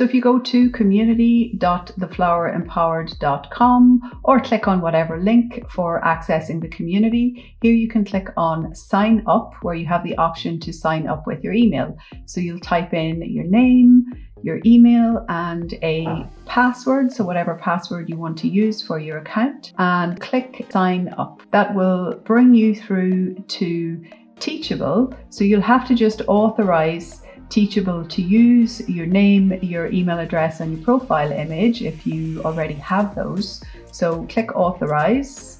So if you go to community.thefloweремpowered.com or click on whatever link for accessing the community, here you can click on sign up, where you have the option to sign up with your email. So you'll type in your name, your email and a password, so whatever password you want to use for your account, and click sign up. That will bring you through to Teachable. So you'll have to just authorize Teachable to use your name, your email address and your profile image if you already have those. So click authorize,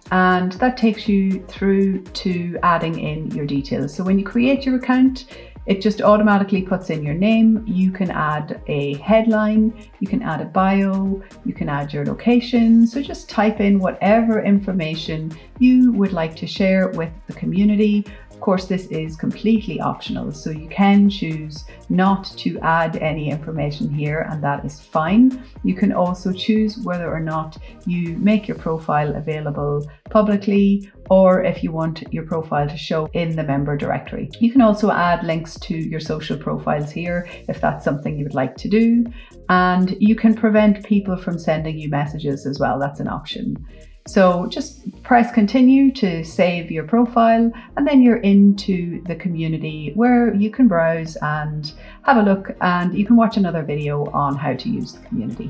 and that takes you through to adding in your details. So when you create your account, it just automatically puts in your name. You can add a headline, you can add a bio, you can add your location. So just type in whatever information you would like to share with the community. Of course, this is completely optional, so you can choose not to add any information here, and that is fine. You can also choose whether or not you make your profile available publicly, or if you want your profile to show in the member directory. You can also add links to your social profiles here if that's something you would like to do. And you can prevent people from sending you messages as well. That's an option. So just press continue to save your profile, and then you're into the community where you can browse and have a look, and you can watch another video on how to use the community.